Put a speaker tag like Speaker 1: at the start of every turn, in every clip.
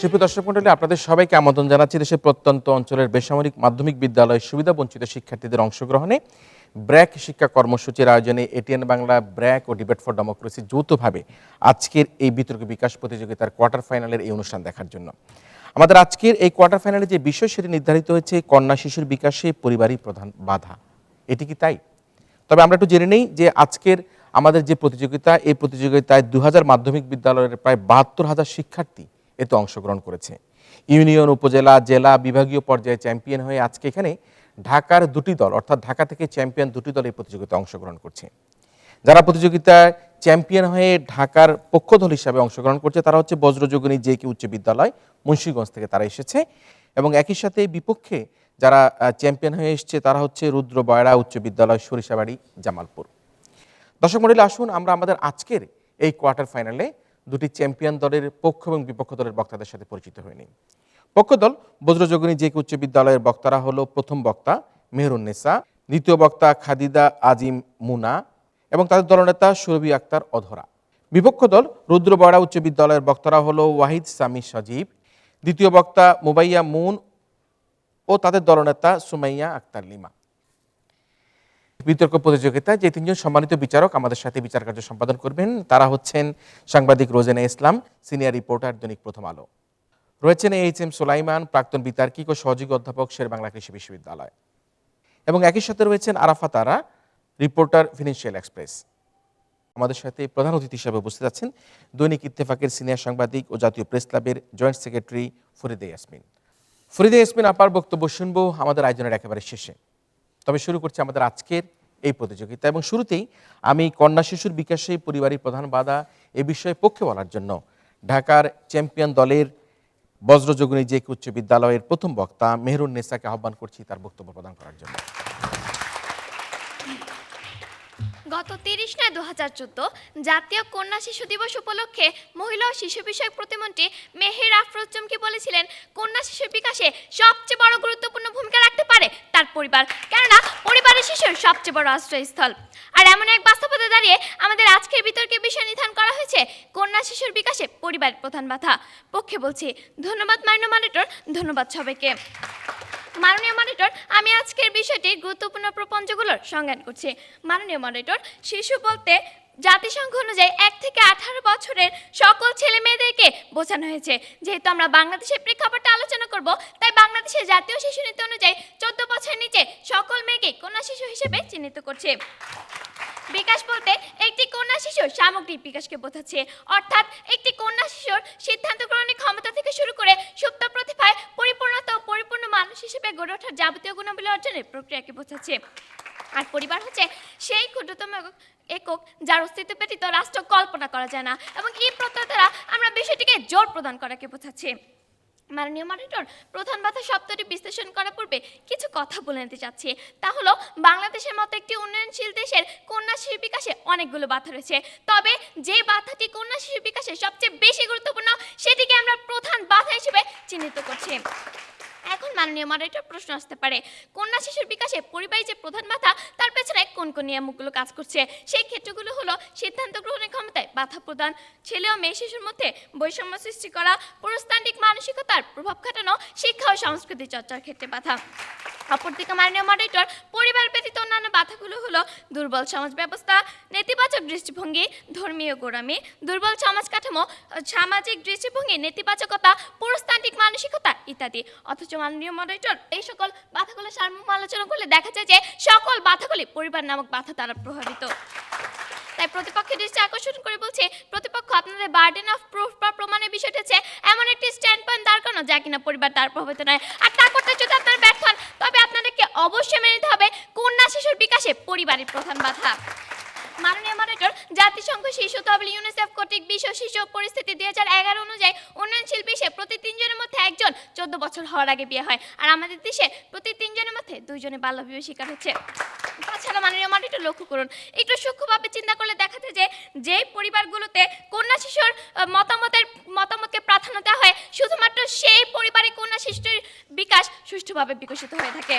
Speaker 1: সুপ্রিয় দর্শক মণ্ডলী, আপনাদের সবাইকে আমন্ত্রণ জানাচ্ছি দেশের প্রত্যন্ত অঞ্চলের বেসামরিক মাধ্যমিক বিদ্যালয়ের সুবিধাবঞ্চিত শিক্ষার্থীদের অংশগ্রহণে ব্র্যাক শিক্ষা কর্মসূচির আয়োজনে এটিএন বাংলা, ব্র্যাক ও ডিবেট ফর ডেমোক্রেসি যৌথভাবে আজকের এই বিতর্ক বিকাশ প্রতিযোগিতার কোয়ার্টার ফাইনালের এই অনুষ্ঠান দেখার জন্য আমাদের আজকের এই কোয়ার্টার ফাইনালে যে বিষয় সেটি নির্ধারিত হয়েছে কন্যা শিশুর বিকাশে পরিবারই প্রধান বাধা। এটি কি তাই? তবে আমরা একটু জেনে নেই যে আজকের আমাদের যে প্রতিযোগিতা, এই প্রতিযোগিতায় 2000 মাধ্যমিক বিদ্যালয়ের প্রায় 72,000 শিক্ষার্থী এতে অংশগ্রহণ করেছে। ইউনিয়ন, উপজেলা, জেলা, বিভাগীয় পর্যায়ে চ্যাম্পিয়ন হয়ে আজকে এখানে ঢাকার দুটি দল, অর্থাৎ ঢাকা থেকে চ্যাম্পিয়ন দুটি দল এই প্রতিযোগিতায় অংশগ্রহণ করছে। যারা প্রতিযোগিতায় চ্যাম্পিয়ন হয়ে ঢাকার পক্ষ দল হিসাবে অংশগ্রহণ করছে তারা হচ্ছে বজ্রযোগিনী জে.কে উচ্চ বিদ্যালয়, মুন্সিগঞ্জ থেকে তারা এসেছে। এবং একই সাথে বিপক্ষে যারা চ্যাম্পিয়ন হয়ে এসছে তারা হচ্ছে রুদ্র বয়রা উচ্চ বিদ্যালয়, সরিষাবাড়ি, জামালপুর। দর্শক মণ্ডলী, আসুন আমরা আমাদের আজকের এই কোয়ার্টার ফাইনালে দুটি চ্যাম্পিয়ন দলের পক্ষ এবং বিপক্ষ দলের বক্তাদের সাথে পরিচিত হয়ে নিই। পক্ষ দল বজ্রযোগিনী জে.কে উচ্চ বিদ্যালয়ের বক্তারা হলো প্রথম বক্তা মেহেরুন্নেসা, দ্বিতীয় বক্তা খাদিজা আজিম মুনা এবং তাদের দলনেতা সুরভি আক্তার অধরা। বিপক্ষ দল রুদ্র বয়রা উচ্চ বিদ্যালয়ের বক্তারা হলো ওয়াহিদ সামি সজীব, দ্বিতীয় বক্তা মুবাইয়া মুন ও তাদের দলনেতা সুমাইয়া আক্তার লিমা। বিতর্ক প্রতিযোগিতায় যে তিনজন সম্মানিত বিচারক আমাদের সাথে বিচার কার্য সম্পাদন করবেন তারা হচ্ছেন সাংবাদিক রোজেনা ইসলাম, সিনিয়র রিপোর্টার দৈনিক প্রথম আলো, রয়েছেন এইচ.এম. সুলাইমান, প্রাক্তন বিতার্কিক ও সহযোগী অধ্যাপক শেরেবাংলা কৃষি বিশ্ববিদ্যালয়, এবং একই সাথে রয়েছেন আরাফাত আরা, রিপোর্টার ফিনান্সিয়াল এক্সপ্রেস। আমাদের সাথে প্রধান অতিথি হিসেবে উপস্থিত আছেন দৈনিক ইত্তেফাকের সিনিয়র সাংবাদিক ও জাতীয় প্রেস ক্লাবের জয়েন্ট সেক্রেটারি ফরিদা ইয়াসমিন। ফরিদা ইয়াসমিন আপার বক্তব্য শুনব আমাদের আয়োজনের একেবারে শেষে। তবে শুরু করছি আমাদের আজকের এই প্রতিযোগিতা, এবং শুরুতেই আমি কন্যা শিশুর বিকাশে পরিবারের প্রধান বাধা এ বিষয়ে পক্ষে বলার জন্য ঢাকার চ্যাম্পিয়ন দলের বজ্রযোগিনী জে.কে উচ্চ বিদ্যালয়ের প্রথম বক্তা মেহেরুন্নেসাকে আহ্বান করছি তার বক্তব্য প্রদান করার জন্য।
Speaker 2: গত 30/9/2014 জাতীয় কন্যা শিশু দিবস উপলক্ষে মহিলা ও শিশু বিষয়ক প্রতিমন্ত্রী মেহের আফরোজ চুমকি বলেছিলেন, কন্যা শিশুর বিকাশে সবচেয়ে বড় গুরুত্বপূর্ণ ভূমিকা রাখতে পারে তার পরিবার, কেননা পরিবারের শিশুর সবচেয়ে বড় আশ্রয়স্থল। আর এমন এক বাস্তবতা দাঁড়িয়ে আমাদের আজকের বিতর্কের বিষয় নির্ধারণ করা হয়েছে কন্যা শিশুর বিকাশে পরিবারের প্রধান বাধা। পক্ষে বলছি ধন্যবাদ মাননীয় মনিটর, ধন্যবাদ সবাইকে। মাননীয় মনিটর, আমি আজকের বিষয়টির গুরুত্বপূর্ণ প্রপঞ্চগুলোর সংজ্ঞান করছি। মাননীয় মনিটর, শিশু বলতে জাতিসংঘ অনুযায়ী 1 থেকে 18 বছরের সকল ছেলে মেয়েদেরকে বোঝানো হয়েছে। যেহেতু আমরা বাংলাদেশের প্রেক্ষাপটে আলোচনা করব, তাই বাংলাদেশের জাতীয় শিশু নীতি অনুযায়ী 14 বছরের নিচে সকল মেয়েকে কন্যা শিশু হিসেবে চিহ্নিত করছে। বিকাশ বলতে একটি কন্যা শিশুর সামগ্রিক বিকাশকে বোঝাচ্ছে, অর্থাৎ একটি কন্যা শিশুর সিদ্ধান্ত গ্রহণের ক্ষমতা থেকে শুরু করে সুপ্ত প্রতিভায় পরিপূর্ণতা ও পরিপূর্ণ মানুষ হিসেবে গড়ে ওঠার যাবতীয় গুণাবলী অর্জনের প্রক্রিয়াকে বোঝাচ্ছে। আর পরিবার হচ্ছে সেই ক্ষুদ্রতম একক যার অস্তিত্ব ব্যতীত রাষ্ট্র কল্পনা করা যায় না, এবং এই প্রত্যয় দ্বারা আমরা বিষয়টিকে জোর প্রদান করাকে বোঝাচ্ছে। মাননীয় মনিটর, প্রধান বাধা শব্দটি বিশ্লেষণ করার পূর্বে কিছু কথা বলে নিতে চাচ্ছি। তা হলো, বাংলাদেশের মতো একটি উন্নয়নশীল দেশের কন্যা শিশু বিকাশে অনেকগুলো বাধা রয়েছে, তবে যে বাধাটি কন্যা শিশু বিকাশে সবচেয়ে বেশি গুরুত্বপূর্ণ সেটিকে আমরা প্রধান বাধা হিসেবে চিহ্নিত করছি। এখন মাননীয় মডারেটর, প্রশ্ন আসতে পারে, কন্যা শিশুর বিকাশে পরিবারের যে প্রধান বাধা তার পেছনে কোন কোন নিয়মগুলো কাজ করছে? সেই ক্ষেত্রগুলো হলো সিদ্ধান্ত গ্রহণের ক্ষমতায় বাধা প্রদান, ছেলে ও মেয়ে শিশুর মধ্যে বৈষম্য সৃষ্টি করা, পুরুষতান্ত্রিক মানসিকতার প্রভাব খাটানো, শিক্ষা ও সংস্কৃতি চর্চার ক্ষেত্রে বাধা। অপরদিকে মাননীয় মডারেটর, পরিবার ব্যতীত অন্যান্য বাধাগুলো হলো দুর্বল সমাজ ব্যবস্থা, নেতিবাচক দৃষ্টিভঙ্গি, ধর্মীয় গোড়ামি, দুর্বল সমাজ কাঠামো, সামাজিক দৃষ্টিভঙ্গি, নেতিবাচকতা, পুরুষতান্ত্রিক মানসিকতা ইত্যাদি। অথচ মাননীয় মডারেটর, এই সকল বাধাগুলো সারমর্ম আলোচনা করলে দেখা যায় যে সকল বাধাগুলি পরিবার নামক বাধা দ্বারা প্রভাবিত। তাই প্রতিপক্ষের দৃষ্টি আকর্ষণ করে বলছে, প্রতিপক্ষ আপনাদের বার্ডেন অফ প্রুফ বা প্রমাণের বিষয়টা হচ্ছে এমন একটি স্ট্যান্ড পয়েন্ট দাঁড় করানো যা কিনা পরিবার দ্বারা প্রভাবিত নয়। আর তা করতে যদি আপনারা ব্যর্থ হন, তবে আপনাদেরকে অবশ্যই মেনে নিতে হবে কন্যা শিশুর বিকাশে পরিবারের প্রধান বাধা। মাননীয় মনিটর, জাতিসংঘ শিশু তহবিল ইউনিসেফ কর্তৃক বিশ্ব শিশু পরিস্থিতি 2011 অনুযায়ী উন্নয়নশীল বিশ্বে প্রতি 3 জনের মধ্যে একজন 14 বছর হওয়ার আগে বিয়ে হয়, আর আমাদের দেশে প্রতি 3 জনের মধ্যে 2 জনে বাল্যবিবাহের শিকার হচ্ছে। তাছাড়া মাননীয় মনিটর, লক্ষ্য করুন, একটু সূক্ষ্মভাবে চিন্তা করলে দেখা যায় যে পরিবারগুলোতে কন্যা শিশুর মতামতকে প্রাধান্য দেওয়া হয়, শুধুমাত্র সেই পরিবারে কন্যা শিশুর বিকাশ সুষ্ঠুভাবে বিকশিত হয়ে থাকে।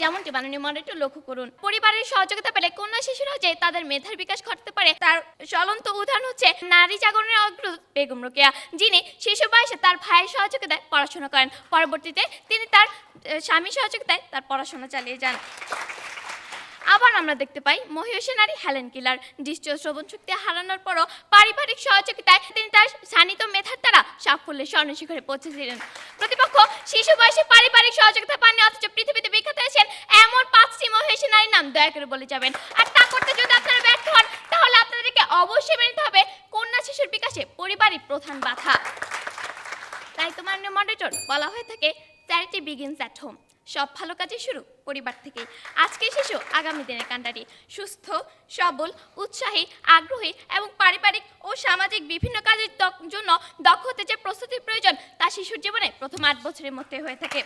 Speaker 2: যেমনটি মাননীয় মডারেটর লক্ষ্য করুন, পরিবারের সহযোগিতা পেলে কন্যা শিশুরাও যে তাদের মেধার বিকাশ ঘটতে পারে তার জ্বলন্ত উদাহরণ হচ্ছে নারী জাগরণের অগ্রদূত বেগম রোকেয়া, যিনি শিশু বয়সে তার ভাইয়ের সহযোগিতায় পড়াশোনা করেন। পরবর্তীতে তিনি তার স্বামীর সহযোগিতায় তার পড়াশোনা চালিয়ে যান। আবার আমরা দেখতে পাই মহিষী নারী হেলেন কিলার দৃষ্টি ও শ্রবণ শক্তি হারানোর পরও পারিবারিক সহযোগিতায় তিনি তার শানিত মেধার দ্বারা সাফল্যের স্বর্ণ শিখরে পৌঁছেছিলেন। প্রতিপক্ষ শিশু বয়সে পারিবারিক সহযোগিতা পাননি, অথচ পৃথিবীতে বিখ্যাত হয়েছেন এমন 5টি মহিষী নারীর নাম দয়া করে বলে যাবেন। আর তা করতে যদি আপনারা ব্যর্থ হন, তাহলে আপনাদেরকে অবশ্যই মেনে নিতে হবে কন্যা শিশুর বিকাশে পরিবারই প্রধান বাধা। তাই তো মাননীয় মডারেটর বলা হয়ে থাকে চ্যারিটি বিগিনস অ্যাট হোম। সব ভালো কাজে শুরু পরিবার থেকে। আজকের শিশু আগামী দিনের কাণ্ডারি। সুস্থ, সবল, উৎসাহী, আগ্রহী এবং পারিবারিক ও সামাজিক বিভিন্ন কাজের জন্য দক্ষ হতে যে প্রস্তুতির প্রয়োজন তা শিশুর জীবনে প্রথম 8 বছরের মধ্যে হয়ে থাকে।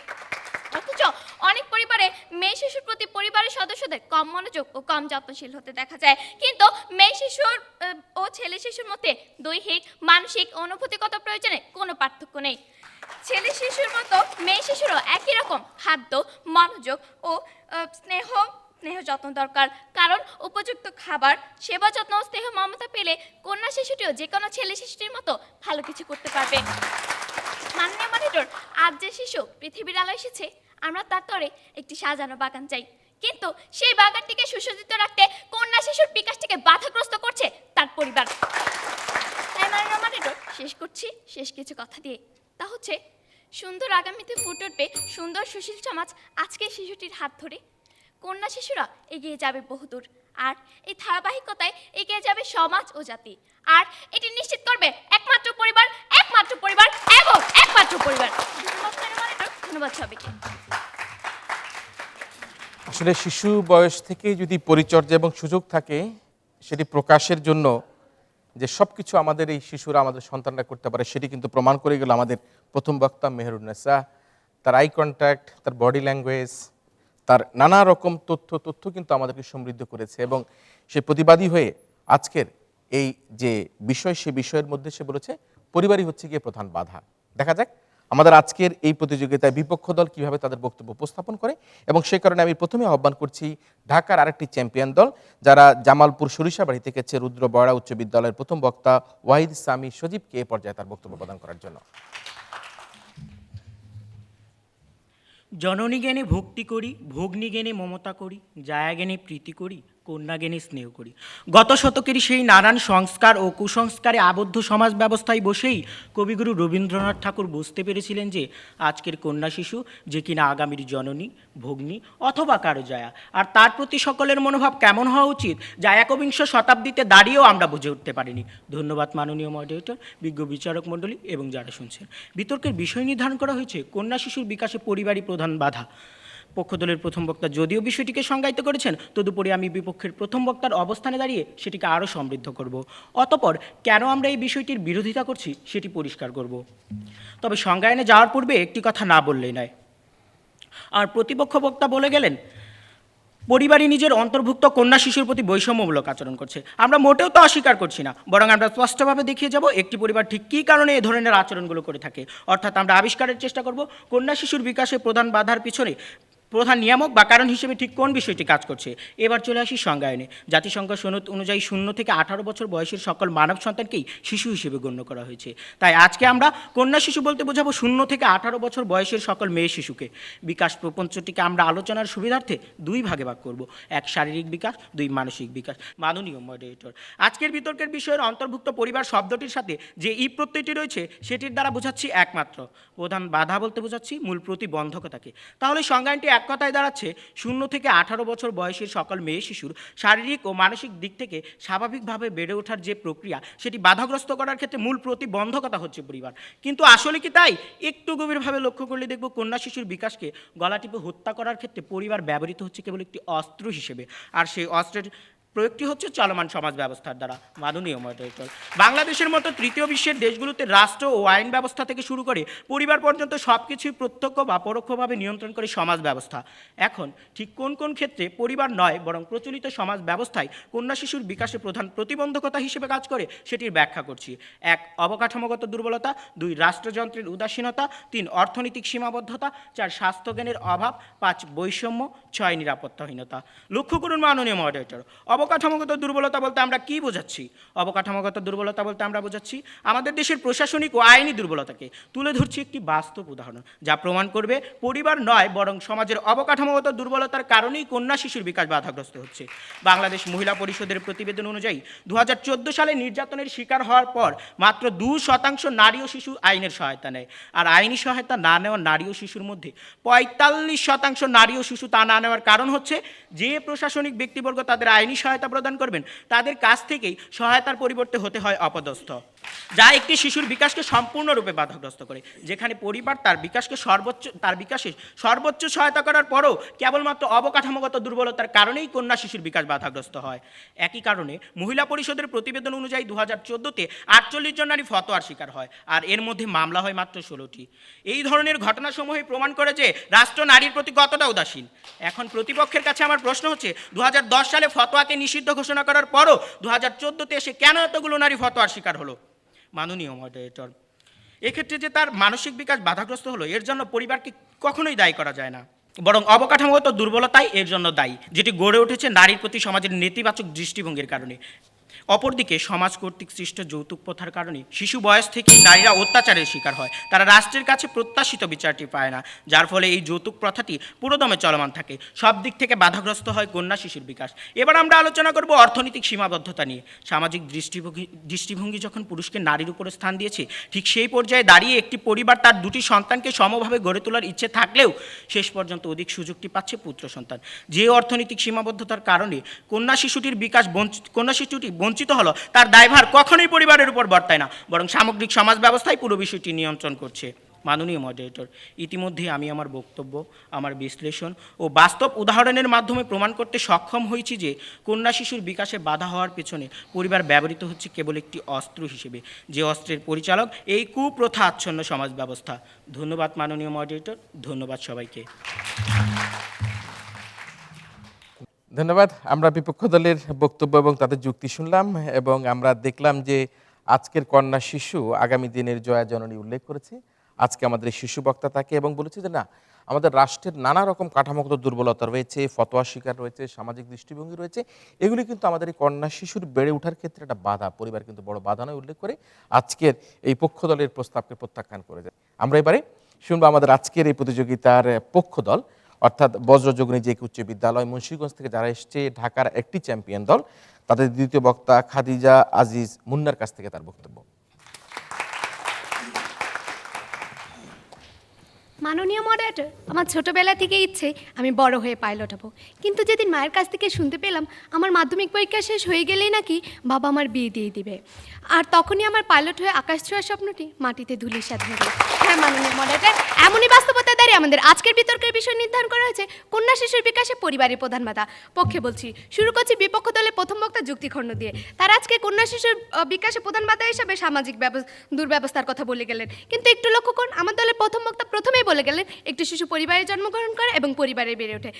Speaker 2: অথচ অনেক পরিবারে মেয়ে শিশুর প্রতি পরিবারের সদস্যদের কম মনোযোগ ও কম যত্নশীল হতে দেখা যায়। কিন্তু মেয়ে শিশুর ও ছেলে শিশুর মধ্যে দৈহিক, মানসিক, অনুভূতিগত প্রয়োজনে কোনো পার্থক্য নেই। ছেলে শিশুর মতো মেয়ে শিশুরও একই রকম খাদ্য, মনোযোগ ও স্নেহ যত্ন দরকার। কারণ উপযুক্ত খাবার, সেবা যত্ন ও স্নেহ মমতা পেলে কন্যা শিশুটিও যে কোনো ছেলে শিশুটির মতো ভালো কিছু করতে পারবে। মাননীয় মনিটর, আজ যে শিশু পৃথিবীর আলো এসেছে, আমরা তার তরে একটি সাজানো বাগান চাই। কিন্তু সেই বাগানটিকে সুসজ্জিত রাখতে কন্যা শিশুর বিকাশটিকে বাধাগ্রস্ত করছে তার পরিবার। তাই মাননীয় মনিটর শেষ কিছু কথা দিয়ে, তা হচ্ছে সুন্দর আগামীতে ফুটে উঠবে সুন্দর সুশীল সমাজ আজকের শিশুটির হাত ধরে। কন্যা শিশুরা এগিয়ে যাবে বহুদূর, আর এই ধারাবাহিকতায় এগিয়ে যাবে সমাজ ও জাতি। আর এটি নিশ্চিত করবে একমাত্র পরিবার এবং একমাত্র পরিবার। ধন্যবাদ সবাইকে।
Speaker 1: আসলে শিশু বয়স থেকে যদি পরিচর্যা এবং সুযোগ থাকে, সেটি প্রকাশের জন্য যে সব কিছু আমাদের এই শিশুরা, আমাদের সন্তানরা করতে পারে, সেটি কিন্তু প্রমাণ করে গেল আমাদের প্রথম বক্তা মেহেরুন্নেসা। তার আই কন্ট্যাক্ট, তার বডি ল্যাঙ্গুয়েজ, তার নানা রকম তথ্য কিন্তু আমাদেরকে সমৃদ্ধ করেছে। এবং সে প্রতিবাদী হয়ে আজকের এই যে বিষয়, সে বিষয়ের মধ্যে সে বলেছে পরিবারই হচ্ছে গিয়ে প্রধান বাধা। দেখা যাক আমাদের আজকের এই প্রতিযোগিতায় বিপক্ষ দল কিভাবে তাদের বক্তব্য উপস্থাপন করে। এবং সেই কারণে আমি প্রথমে আহ্বান করছি ঢাকার আরেকটি চ্যাম্পিয়ন দল, যারা জামালপুর সরিষাবাড়ি থেকে রুদ্র বড়া উচ্চ বিদ্যালয়ের প্রথম বক্তা ওয়াহিদ সামি সজীবকে এ পর্যায়ে তার বক্তব্য প্রদান করার জন্য।
Speaker 3: জননী জ্ঞানে ভক্তি করি, ভগ্নী জ্ঞানে মমতা করি, জায়া জ্ঞানে প্রীতি করি, কন্যা জ্ঞানে স্নেহ করি। গত শতকের সেই নানান সংস্কার ও কুসংস্কারে আবদ্ধ সমাজ ব্যবস্থায় বসেই কবিগুরু রবীন্দ্রনাথ ঠাকুর বুঝতে পেরেছিলেন যে আজকের কন্যা শিশু যে কিনা আগামীর জননী, ভগ্নী অথবা কারো জায়া, আর তার প্রতি সকলের মনোভাব কেমন হওয়া উচিত যা একবিংশ শতাব্দীতে দাঁড়িয়েও আমরা বুঝে উঠতে পারিনি। ধন্যবাদ মাননীয় মডারেটর, বিজ্ঞ বিচারক মণ্ডলী এবং যারা শুনছেন। বিতর্কের বিষয় নির্ধারণ করা হয়েছে কন্যা শিশুর বিকাশে পরিবারই প্রধান বাধা। পক্ষদলের প্রথম বক্তা যদিও বিষয়টিকে সংজ্ঞায়িত করেছেন, তদুপরি আমি বিপক্ষের প্রথম বক্তার অবস্থানে দাঁড়িয়ে সেটিকে আরও সমৃদ্ধ করব। অতঃপর কেন আমরা এই বিষয়টির বিরোধিতা করছি সেটি পরিষ্কার করব। তবে সংজ্ঞায়নে যাওয়ার পূর্বে একটি কথা না বললেই নয়। আর প্রতিপক্ষ বক্তা বলে গেলেন পরিবারই নিজের অন্তর্ভুক্ত কন্যা শিশুর প্রতি বৈষম্যমূলক আচরণ করছে। আমরা মোটেও তো অস্বীকার করছি না, বরং আমরা স্পষ্টভাবে দেখিয়ে যাব একটি পরিবার ঠিক কী কারণে এ ধরনের আচরণগুলো করে থাকে। অর্থাৎ আমরা আবিষ্কারের চেষ্টা করব কন্যা শিশুর বিকাশে প্রধান বাধার পিছনে প্রধান নিয়ামক বা কারণ হিসেবে ঠিক কোন বিষয়টি কাজ করছে। এবার চলে আসি সংজ্ঞায়নে। জাতিসংঘ সনদ অনুযায়ী 0 থেকে 18 বছর বয়সের সকল মানব সন্তানকেই শিশু হিসেবে গণ্য করা হয়েছে। তাই আজকে আমরা কন্যা শিশু বলতে বোঝাবো 0 থেকে 18 বছর বয়সের সকল মেয়ে শিশুকে। বিকাশ প্রপঞ্চটিকে আমরা আলোচনার সুবিধার্থে 2 ভাগে ভাগ করব, 1 শারীরিক বিকাশ, 2 মানসিক বিকাশ। মাননীয় মডারেটর, আজকের বিতর্কের বিষয়ের অন্তর্ভুক্ত পরিবার শব্দটির সাথে যে ই প্রত্যয়টি রয়েছে সেটির দ্বারা বোঝাচ্ছি একমাত্র প্রধান বাধা বলতে বোঝাচ্ছি মূল প্রতিবন্ধকতাকে। তাহলে সংজ্ঞাটি এক কথায় দাঁড়াচ্ছে 0 থেকে 18 বছর বয়সের সকল মেয়ে শিশুর শারীরিক ও মানসিক দিক থেকে স্বাভাবিকভাবে বেড়ে ওঠার যে প্রক্রিয়া সেটি বাধাগ্রস্ত করার ক্ষেত্রে মূল প্রতিবন্ধকতা হচ্ছে পরিবার। কিন্তু আসলে কি তাই? একটু গভীরভাবে লক্ষ্য করলে দেখব কন্যা শিশুর বিকাশকে গলা টিপে হত্যা করার ক্ষেত্রে পরিবার ব্যবহৃত হচ্ছে কেবল একটি অস্ত্র হিসেবে। আর সেই অস্ত্রের প্রয়োগটি হচ্ছে চলমান সমাজ ব্যবস্থার দ্বারা। মাননীয় মডারেটর, বাংলাদেশের মতো তৃতীয় বিশ্বের দেশগুলোতে রাষ্ট্র ও আইন ব্যবস্থা থেকে শুরু করে পরিবার পর্যন্ত সব কিছুই প্রত্যক্ষ বা পরোক্ষভাবে নিয়ন্ত্রণ করে সমাজ ব্যবস্থা। এখন ঠিক কোন কোন ক্ষেত্রে পরিবার নয় বরং প্রচলিত সমাজ ব্যবস্থায় কন্যা শিশুর বিকাশে প্রধান প্রতিবন্ধকতা হিসেবে কাজ করে সেটির ব্যাখ্যা করছি। 1. অবকাঠামোগত দুর্বলতা, 2. রাষ্ট্রযন্ত্রের উদাসীনতা, 3. অর্থনৈতিক সীমাবদ্ধতা, 4. স্বাস্থ্যজ্ঞানের অভাব, 5. বৈষম্য, 6. নিরাপত্তাহীনতা। লক্ষ্য করুন মাননীয় মডারেটর, অবকাঠামোগত দুর্বলতা বলতে আমরা কি বোঝাচ্ছি? অবকাঠামোগত দুর্বলতা বলতে আমরা বোঝাচ্ছি আমাদের দেশের প্রশাসনিক ও আইনি দুর্বলতাকে। তুলে ধরছি একটি বাস্তব উদাহরণ যা প্রমাণ করবে পরিবার নয় বরং সমাজের অবকাঠামোগত দুর্বলতার কারণেই কন্যা শিশুর বিকাশ বাধাগ্রস্ত হচ্ছে। বাংলাদেশ মহিলা পরিষদের প্রতিবেদন অনুযায়ী 2014 সালে নির্যাতনের শিকার হওয়ার পর মাত্র 2% নারী ও শিশু আইনের সহায়তা নেয়। আর আইনি সহায়তা না নেওয়া নারী ও শিশুর মধ্যে 45% নারী ও শিশু তা না নেওয়ার কারণ হচ্ছে যে প্রশাসনিক ব্যক্তিবর্গ তাদের আইনি সহায়তা প্রদান করবেন তাদের কাছ থেকেই সহায়তার পরিবর্তে হতে হয় অপদস্থ, যা একটি শিশুর বিকাশকে সম্পূর্ণরূপে বাধাগ্রস্ত করে। যেখানে পরিবার তার বিকাশে সর্বোচ্চ সহায়তা করার পরও কেবলমাত্র অবকাঠামোগত দুর্বলতার কারণেই কন্যা শিশুর বিকাশ বাধাগ্রস্ত হয়। একই কারণে মহিলা পরিষদের প্রতিবেদন অনুযায়ী 2014-তে 48 জন নারী ফতোয়ার শিকার হয়, আর এর মধ্যে মামলা হয় মাত্র 16টি। এই ধরনের ঘটনাসমূহই প্রমাণ করে যে রাষ্ট্র নারীর প্রতি কতটা উদাসীন। এখন প্রতিপক্ষের কাছে আমার প্রশ্ন হচ্ছে, 2010 সালে ফতোয়াকে নিষিদ্ধ ঘোষণা করার পরও 2014-তে এসে কেন এতগুলো নারী ফতোয়ার শিকার হলো? মাননীয় মডারেটর, এক্ষেত্রে যে তার মানসিক বিকাশ বাধাগ্রস্ত হলো এর জন্য পরিবারকে কখনোই দায়ী করা যায় না, বরং অবকাঠামোগত দুর্বলতাই এর জন্য দায়ী, যেটি গড়ে উঠেছে নারীর প্রতি সমাজের নেতিবাচক দৃষ্টিভঙ্গির কারণে। অপরদিকে সমাজ কর্তৃক সৃষ্ট যৌতুক প্রথার কারণে শিশু বয়স থেকেই নারীরা অত্যাচারের শিকার হয়। তারা রাষ্ট্রের কাছে প্রত্যাশিত বিচারটি পায় না, যার ফলে এই যৌতুক প্রথাটি পুরোদমে চলমান থাকে। সব দিক থেকে বাধাগ্রস্ত হয় কন্যা শিশুর বিকাশ। এবার আমরা আলোচনা করব অর্থনৈতিক সীমাবদ্ধতা নিয়ে। সামাজিক দৃষ্টিভঙ্গি যখন পুরুষকে নারীর উপরে স্থান দিয়েছে, ঠিক সেই পর্যায়ে দাঁড়িয়ে একটি পরিবার তার দুটি সন্তানকে সমভাবে গড়ে তোলার ইচ্ছে থাকলেও শেষ পর্যন্ত অধিক সুযোগটি পাচ্ছে পুত্র সন্তান। যে অর্থনৈতিক সীমাবদ্ধতার কারণে কন্যা শিশুটি বঞ্চিত হলো, তার দায়ভার কখনোই পরিবারের উপর বর্তায় না, বরং সামগ্রিক সমাজ ব্যবস্থায় পুরো বিষয়টি নিয়ন্ত্রণ করছে। মাননীয় মডারেটর, ইতিমধ্যে আমি আমার বক্তব্য, আমার বিশ্লেষণ ও বাস্তব উদাহরণের মাধ্যমে প্রমাণ করতে সক্ষম হয়েছি যে কন্যা শিশুর বিকাশে বাধা হওয়ার পেছনে পরিবার ব্যবহৃত হচ্ছে কেবল একটি অস্ত্র হিসেবে, যে অস্ত্রের পরিচালক এই কুপ্রথা আচ্ছন্ন সমাজ ব্যবস্থা। ধন্যবাদ মাননীয় মডারেটর, ধন্যবাদ সবাইকে।
Speaker 1: ধন্যবাদ। আমরা বিপক্ষ দলের বক্তব্য এবং তাদের যুক্তি শুনলাম এবং আমরা দেখলাম যে আজকের কন্যা শিশু আগামী দিনের জয়া জননী উল্লেখ করেছে। আজকে আমাদের এই শিশু বক্তা তাকে এবং বলেছে যে না, আমাদের রাষ্ট্রের নানা রকম কাঠামোগত দুর্বলতা রয়েছে, ফতোয়া শিকার রয়েছে, সামাজিক দৃষ্টিভঙ্গি রয়েছে, এগুলি কিন্তু আমাদের এই কন্যা শিশুর বেড়ে ওঠার ক্ষেত্রে একটা বাধা, পরিবার কিন্তু বড় বাধা নয় উল্লেখ করে আজকের এই পক্ষ দলের প্রস্তাবকে প্রত্যাখ্যান করে যায়। আমরা এবারে শুনবো আমাদের আজকের এই প্রতিযোগিতার পক্ষ দল, অর্থাৎ বজ্রযোগিনী জেকে উচ্চ বিদ্যালয় মুন্সিগঞ্জ থেকে যারা এসছে, ঢাকার একটি চ্যাম্পিয়ন দল, তাদের দ্বিতীয় বক্তা খাদিজা আজিজ মুন্নার কাছ থেকে তার বক্তব্য।
Speaker 4: মাননীয় মডারেটর, আমার ছোটবেলা থেকে ইচ্ছে আমি বড় হয়ে পাইলট হব, কিন্তু যেদিন মায়ের কাছ থেকে শুনতে পেলাম আমার মাধ্যমিক পরীক্ষা শেষ হয়ে গেলেই নাকি বাবা আমার বিয়ে দিয়ে দিবে, আর তখনই আমার পাইলট হয়ে আকাশ ছোঁয়ার স্বপ্নটি মাটিতে ধূলিসাৎ হয়ে গেল। হ্যাঁ মাননীয় মডারেটর, এমনই বাস্তবতা দাঁড়িয়ে আমাদের আজকের বিতর্কের বিষয় নির্ধারণ করা হয়েছে কন্যা শিশুর বিকাশে পরিবারের প্রধান বাধা। পক্ষে বলছি, শুরু করছি বিপক্ষ দলের প্রথম বক্তা যুক্তিখণ্ড দিয়ে। তারা আজকে কন্যা শিশুর বিকাশে প্রধান বাধা হিসাবে সামাজিক দুর্ব্যবস্থার কথা বলে গেলেন, কিন্তু একটু লক্ষ্য করুন, আমার দলের প্রথম বক্তা প্রথমেই বলে গেলেন একটি শিশু পরিবারে জন্মগ্রহণ করে এবং পরিবারে বেড়ে ওঠে,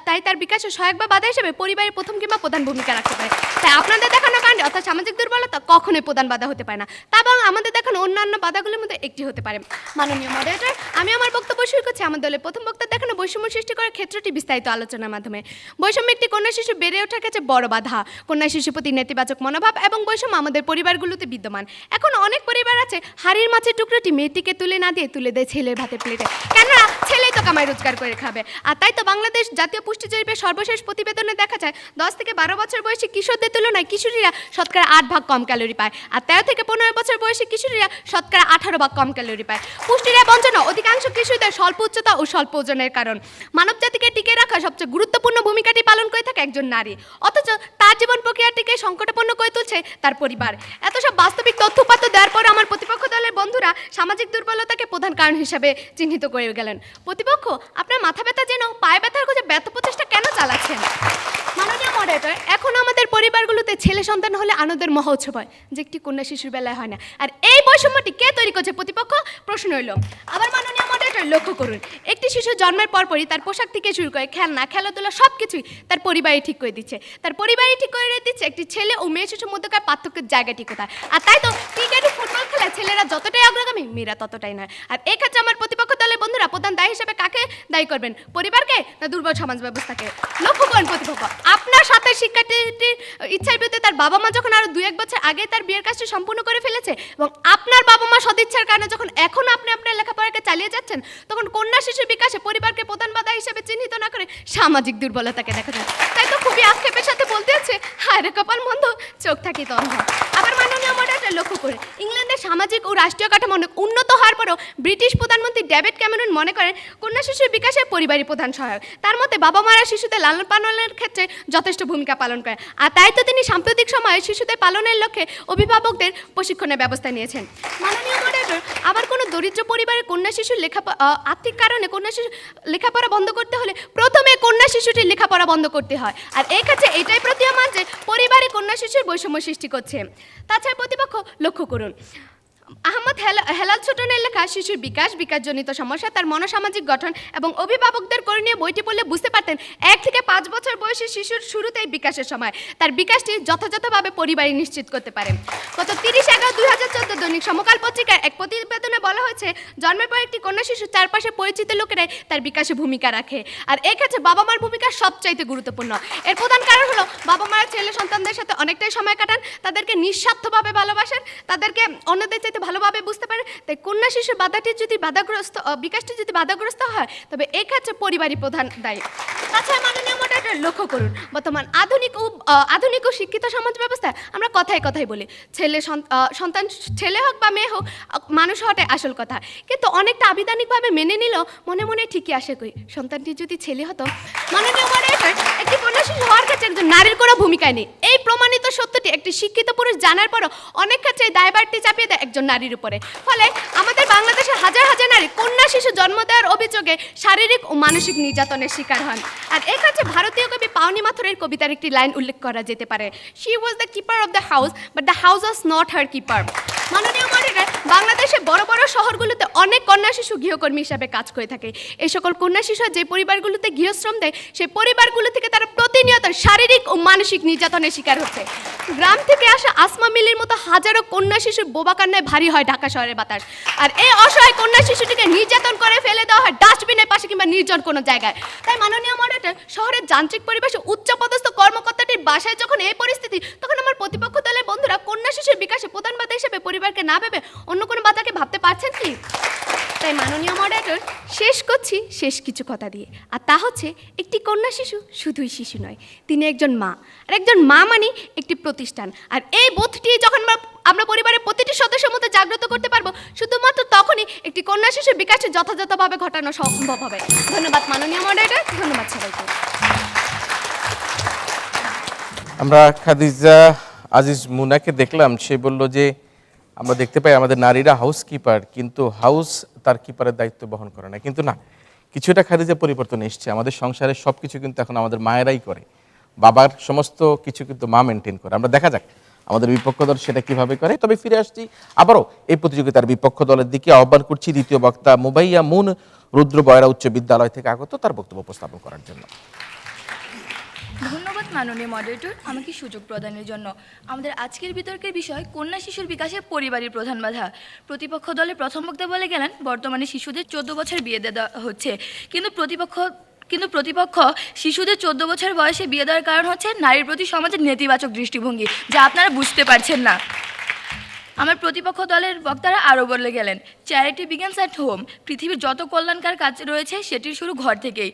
Speaker 4: তাই তার বিকাশে সহায়ক বা বাধা হিসেবে পরিবারের প্রথম কিংবা প্রধান ভূমিকা রাখতে পারে। তাই আপনাদের দেখানো কাণ্ডে অর্থাৎ সামাজিক দুর্বলতা কখনোই প্রধান বাধা হতে পারে না, তা বরং আমাদের দেখানো অন্যান্য বাধাগুলির মধ্যে একটি হতে পারে। মাননীয় মডারেটর, আমি আমার বক্তব্য শুরু করছি আমার দলের প্রথম বক্তা দেখানো বৈষম্য সৃষ্টি করার ক্ষেত্রটি বিস্তারিত আলোচনার মাধ্যমে। বৈষম্য একটি কন্যা শিশু বেড়ে ওঠার কাছে বড় বাধা। কন্যা শিশুর প্রতি নেতিবাচক মনোভাব এবং বৈষম্য আমাদের পরিবারগুলোতে বিদ্যমান। এখন অনেক পরিবার আছে হাড়ির মাছের টুকরোটি মেয়েটিকে তুলে না দিয়ে তুলে দেয় ছেলের ভাতের প্লেটে, কেননা ছেলেই তো কামাই রোজগার করে খাবে। আর তাই তো বাংলাদেশ জাতীয় পুষ্টি জরিপের সর্বশেষ প্রতিবেদনে দেখা যায় 10 থেকে 12 বছর বয়সী কিশোরদের তুলনায় কিশোরীরা শতকরা 8 ভাগ কম ক্যালোরি পায়, আর 13 থেকে 15 বছর বয়সী কিশোরীরা শতকরা 18 ভাগ কম ক্যালোরি পায়। পুষ্টির বঞ্চনা অধিকাংশ কিশোরীদের স্বল্প উচ্চতা ও স্বল্প ওজনের কারণ। মানব জাতিকে টিকে রাখা সবচেয়ে গুরুত্বপূর্ণ ভূমিকাটি পালন করে থাকে একজন নারী, অথচ তার আজীবন প্রক্রিয়াটিকে সংকটাপন্ন করে তুলছে তার পরিবার। এত সব বাস্তবিক তথ্য উপাত্ত দেওয়ার পর আমার প্রতিপক্ষ দলের বন্ধুরা সামাজিক দুর্বলতাকে প্রধান কারণ হিসাবে চিহ্নিত করে গেলেন। প্রতিপক্ষ, আপনার মাথা ব্যথা যেন পায়ে ব্যথার খোঁজে ব্যর্থ প্রচেষ্টা কেন চালাচ্ছেন? মাননীয় মডারেটর, এখন আমাদের পরিবারগুলোতে ছেলে সন্তান হলে আনন্দের মহা উৎসব হয়, যে একটি কন্যা শিশুর বেলায় হয় না। আর এই বৈষম্যটি কে তৈরি করছে প্রতিপক্ষ? প্রশ্ন হইল। আবার মাননীয় মডারেটর, লক্ষ্য করুন, একটি শিশু জন্মের পরপরই তার পোশাক থেকে শুরু করে খেলনা, খেলাধুলা সব কিছুই তার পরিবারই ঠিক করে দিচ্ছে। তার পরিবারই ঠিক করে দিচ্ছে একটি ছেলে ও মেয়ে শিশুর মধ্যকার পার্থক্যের জায়গাটি কোথায়। আর তাই তো ক্রিকেট ও ফুটবল খেলায় ছেলেরা যতটাই অগ্রগামী, মেয়েরা ততটাই নয়। আর এই ক্ষেত্রে আমার প্রতিপক্ষ দলের বন্ধুরা প্রধান দায়ী হিসেবে কাকে দায়ী করবেন? পরিবারকে না দুর্বল সমাজ ব্যবস্থাকে? লক্ষ্য করেন প্রতিপক্ষ, আপনার সাথে শিক্ষার্থীটির ইচ্ছার বিরুদ্ধে তার বাবা মা যখন আরো 2-1 বছর আগে তার বিয়ের কাজটি সম্পূর্ণ করে ফেলেছে, এবং আপনার বাবা মা সদিচ্ছার কারণে যখন এখন আপনি আপনার লেখাপড়াকে চালিয়ে যাচ্ছেন, তখন কন্যা শিশুর বিকাশে পরিবারকে প্রধান বাধা হিসেবে চিহ্নিত না করে সামাজিক দুর্বলতাকে দেখা যায়। তাই তো খুবই আক্ষেপের সাথে বলতে হচ্ছে, হায় রে কপাল মন্দ, চোখ থাকি তো অন্ধ। আবার মাননীয় মডারেটর, লক্ষ্য করে ইংল্যান্ডের সামাজিক ও রাষ্ট্রীয় কাঠামো অনেক উন্নত হওয়ার পরও ব্রিটিশ প্রধানমন্ত্রী ডেভিড ক্যামেরন মনে করেন কন্যা শিশুর বিকাশে পরিবারই প্রধান সহায়ক। তার মতে বাবা মারা শিশুদের লালন পালনের ক্ষেত্রে যথেষ্ট ভূমিকা পালন করে। আর তাই তো তিনি সাম্প্রতিক সময়ে শিশুদের পালনের লক্ষ্যে অভিভাবকদের প্রশিক্ষণের ব্যবস্থা নিয়েছেন। মাননীয় মডারেটর, আবার কোনো দরিদ্র পরিবারের কন্যা শিশুর আর্থিক কারণে কন্যা শিশু লেখাপড়া বন্ধ করতে হলে প্রথমে কন্যা শিশুটির লেখাপড়া বন্ধ করতে হয়। আর এই ক্ষেত্রে এটাই প্রতীয়মান যে পরিবারে কন্যা শিশুর বৈষম্য সৃষ্টি করছে। তাছাড়া প্রতিপক্ষ, লক্ষ্য করুন, আহমদ হেলাল ছোটনের লেখা শিশুর বিকাশজনিত সমস্যা, তার মনোসামাজিক গঠন এবং অভিভাবকদের করণীয় বইটি পড়লে বুঝতে পারতেন 1 থেকে 5 বছর বয়সী শিশুর শুরুতেই বিকাশের সময় তার বিকাশটি যথাযথভাবে পরিবারই নিশ্চিত করতে পারে। গত 30/11/2014 দৈনিক সমকাল পত্রিকার এক প্রতিবেদনে বলা হয়েছে, জন্মের পর একটি কন্যা শিশুর চারপাশে পরিচিত লোকেরাই তার বিকাশে ভূমিকা রাখে। আর এক্ষেত্রে বাবা মার ভূমিকা সবচাইতে গুরুত্বপূর্ণ। এর প্রধান কারণ হলো বাবা মারা ছেলে সন্তানদের সাথে অনেকটাই সময় কাটান, তাদেরকে নিঃস্বার্থভাবে ভালোবাসেন, তাদেরকে অন্যদের চাইতে ভালোভাবে বুঝতে পারে। তাই কন্যা শিশুর বিকাশটি যদি বাধাগ্রস্ত হয়, তবে এই ক্ষেত্রে পরিবারই প্রধান দায়ী। তাছাড়া মাননীয় মডারেটর, লক্ষ্য করুন, বর্তমান আধুনিক ও শিক্ষিত সমাজ ব্যবস্থায় আমরা কথায় বলি সন্তান ছেলে হোক বা মেয়ে হোক, মানুষ হওয়াটাই আসল কথা। কিন্তু অনেকটা আবিধানিকভাবে মেনে নিলেও মনে মনে ঠিকই আসে কই, সন্তানটি যদি ছেলে হতো। মাননীয় মডারেটর, একটি কন্যা শিশু হওয়ার ক্ষেত্রে একজন নারীর কোনো ভূমিকাই নেই। এই প্রমাণিত সত্যটি একটি শিক্ষিত পুরুষ জানার পরও অনেক ক্ষেত্রে দায়ভারটি চাপিয়ে দেয় একজন নারীর উপরে। ফলে আমাদের বাংলাদেশে হাজার হাজার নারী কন্যা শিশু জন্ম দেওয়ার অভিযোগে শারীরিক ও মানসিক নির্যাতনের শিকার হন। আর এই ক্ষেত্রে ভারতীয় কবি পাওনি মাথুরের কবিতার একটি লাইন উল্লেখ করা যেতে পারে, she was the keeper of the house but the house was not her keeper. মাননীয় মডারেটর, বাংলাদেশে বড় বড় শহরগুলোতে অনেক কন্যা শিশু গৃহকর্মী হিসাবে কাজ করে থাকে। এই সকল কন্যা শিশু যে পরিবারগুলোতে গৃহশ্রম দেয়, সেই পরিবারগুলো থেকে তারা প্রতিনিয়ত শারীরিক ও মানসিক নির্যাতনের শিকার হচ্ছে। গ্রাম থেকে আসা আসমা মিলির মতো হাজারো কন্যা শিশুর বোবা কান্নায় ভারী হয় ঢাকা শহরের বাতাস। আর এই অসহায় কন্যা শিশুটিকে নির্যাতন করে ফেলে দেওয়া হয় ডাস্টবিনের পাশে কিংবা নির্জন কোনো জায়গায়। তাই মাননীয় মডারেটর, শহরের যান্ত্রিক পরিবেশে উচ্চপদস্থ কর্মকর্তাটির বাসায় যখন এই পরিস্থিতি, তখন আমার প্রতিপক্ষ দলের বন্ধুরা কন্যা শিশুর বিকাশে প্রধান বাধা হিসেবে পরিবারকে না ভেবে অন্য কোনো বাধাকে ভাবতে পারছেন কি? তাই মাননীয় মডারেটর, শেষ কিছু কথা দিয়ে, আর তা হচ্ছে একটি কন্যা শিশু শুধুই শিশু নয়, তিনি একজন মা। আর একজন মা মানে একটি প্রতিষ্ঠান। আর এই বোধটি যখন আমরা পরিবারের প্রতিটি সদস্যের মধ্যে জাগ্রত করতে পারবো, শুধুমাত্র তখনই একটি কন্যা শিশুর বিকাশে যথাযথভাবে ঘটানো সম্ভব হবে। ধন্যবাদ মাননীয় মডারেটর, ধন্যবাদ সবাইকে।
Speaker 1: আমরা খাদিজা আজিজ মুনাকে দেখলাম, সে বলল যে আমরা দেখতে পাই আমাদের নারীরা হাউস কিপার, কিন্তু হাউস তার কিপারের দায়িত্ব বহন করে না। কিন্তু না, কিছুটা খাদিজা পরিবর্তন এসছে। আমাদের সংসারের সব কিছু কিন্তু এখন আমাদের মায়েরাই করে, বাবার সমস্ত কিছু কিন্তু মা মেনটেন করে। আমরা দেখা যাক আমাদের বিপক্ষ দল সেটা কিভাবে করে। তবে ফিরে আসছি আবারও এই প্রতিযোগিতার বিপক্ষ দলের দিকে, আহ্বান করছি দ্বিতীয় বক্তা মুবাইয়া মুন রুদ্র বয়রা উচ্চ বিদ্যালয় থেকে আগত, তার বক্তব্য উপস্থাপন করার জন্য।
Speaker 5: ধন্যবাদ মাননীয় মডারেটর আমাকে সুযোগ প্রদানের জন্য। আমাদের আজকের বিতর্কের বিষয় কন্যা শিশুর বিকাশে পরিবারের প্রধান বাধা। প্রতিপক্ষ দলের প্রথম বক্তা বলে গেলেন বর্তমানে শিশুদের 14 বছর বিয়ে দেওয়া হচ্ছে, কিন্তু প্রতিপক্ষ শিশুদের 14 বছর বয়সে বিয়ে দেওয়ার কারণ হচ্ছে নারীর প্রতি সমাজের নেতিবাচক দৃষ্টিভঙ্গি, যা আপনারা বুঝতে পারছেন না। আমার প্রতিপক্ষ দলের বক্তারা আরও বলে গেলেন, চ্যারিটি বিগিনস অ্যাট হোম। পৃথিবীর যত কল্যাণকার কাজ রয়েছে সেটির শুরু ঘর থেকেই।